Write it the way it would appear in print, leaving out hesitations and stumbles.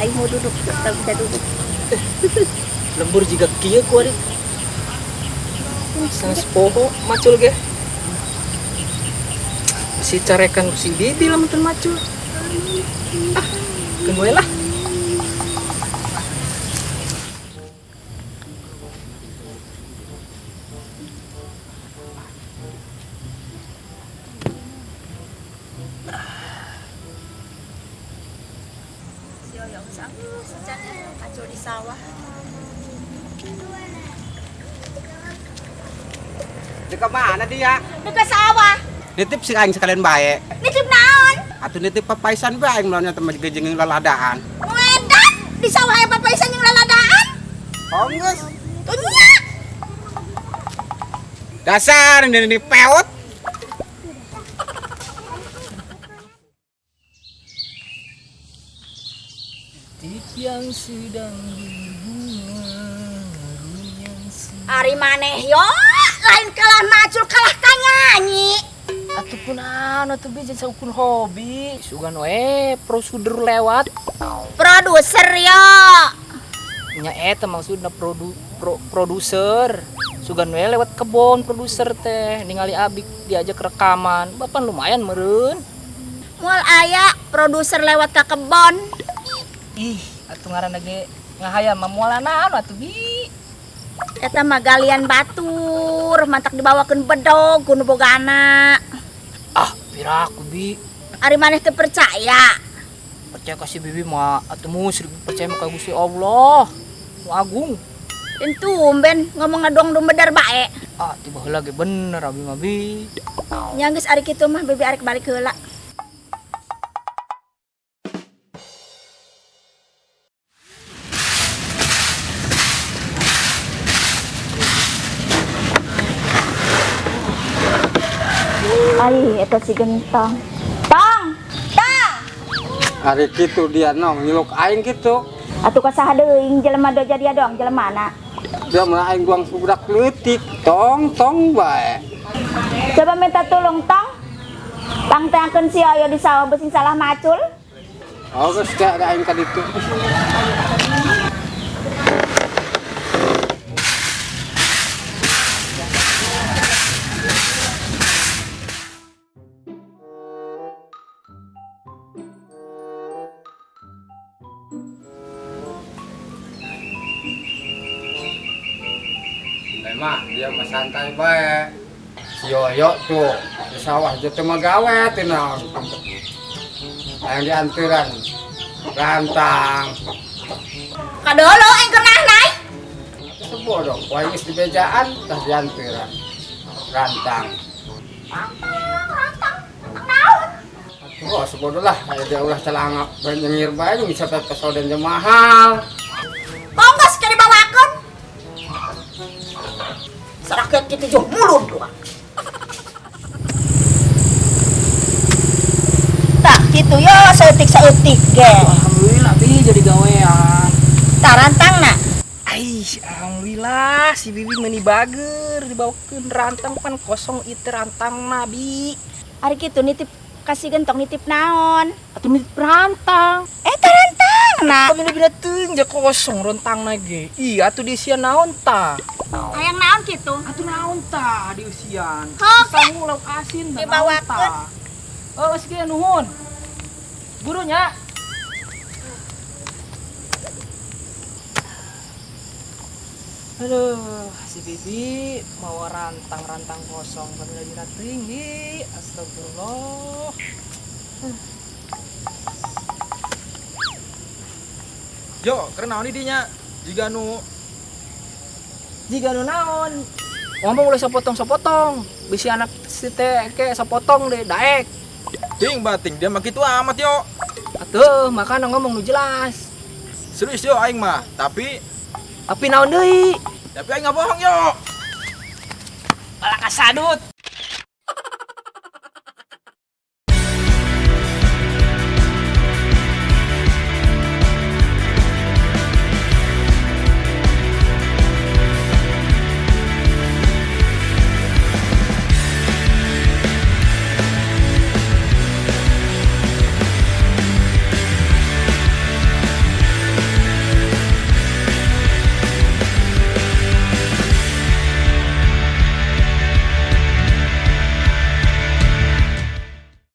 aing mau duduk, tak bisa duduk. Lembur juga kieu ku ari. Sang poho macul ge. Si carekan si bibi lamun teu macul. Ah, keun we lah. Yoyong sang secannya macul di sawah. Di mana dia? Dekat sawah. Nitip si aing sekalian bae. Nitip naon? Atuh nitip papaisan bae aing melawan teman gejeng laladaan. Ngedan di sawah aya papaisan yang laladaan. Oh geus. Tunya. Dasar ini peot. Tip yang sedang berbunga, Ari maneh yo, lain kalah macul kalah kanyanyi. ataupun atuh bi jeung saukun hobi, sugan we prosedur lewat. Produser yo. Nya eta maksudna produser. Sugan we lewat kebon produser teh ningali abik diajak rekaman. Bapan lumayan meureun. Moal aya produser lewat ka kebon. Ih, atuh ngaranna ge ngahayam mah moal naon atuh bi. Eta mah galian batur, mantak dibawakeun bedog ku nu bogana. Ah, piraku bi. Ari maneh teu percaya. Percaya ka si bibi mah atuh musyrik percaya mah ka Gusti Allah. Nu agung. Dan tumben ngomong ngadong dumedar bae. Ah, tiba heula ge bener abi mah bi. Nya geus ari kitu mah bibi arek balik heula. Ai, eta si gentong. Tong! Tong! Ari kitu dia nong nyeluk aing kitu. Atuh kasaha deui jelema do jadi dong jelemana. Dia mah aing buang budak leutik. Tong bae. Coba minta tolong Tong. Pangteakeun si Oyo di sawah beusin salah macul. Oh geus teh ada aing ka ditu. Mah dia mah santai bae. Si Yoyo tuh di sawah aja teh mah gawe teh naon. Yang dianturan rantang. Kadolo aing kenah naik. Sebo dong, wae geus di bejaan tah dianturan. Rantang. Oh, sebodoh lah, aya dia ulah celangap nyengir bae bisa ke soden mahal. Pongos ke dibawakeun. Saraket kitu jeung mulun doang. Tah kitu yo saeutik-saeutik ge. Alhamdulillah bi jadi gawean. Tarantangna. Aish, alhamdulillah si bibi meuni bager dibawakeun rantang pan kosong itu rantang mah bi. Ari kitu nitip kasih gentong nitip naon? Atuh nitip rantang. Tarantangna. Kami bina teuing ja kosong rantangna ge. Iya atuh dieusian naon tah? Hayang naon kitu? Atuh naon tah dieusian? Oke. Sangu lauk asin dan naon Dibawakeun. tah? Oh, geus nuhun. Burunya. Aduh, si bibi mau rantang kosong pada dina tinggi. Astagfirullah. Jo, karena naon dinya jika nu naon? Ngomong boleh sepotong. Bisi anak si teh ke sepotong deh daek. ting bating dia mah kitu amat yo. Atuh, makana ngomong nu jelas. Serius yo aing mah, tapi Naon deui? aing nggak bohong yo. Malah kasadut.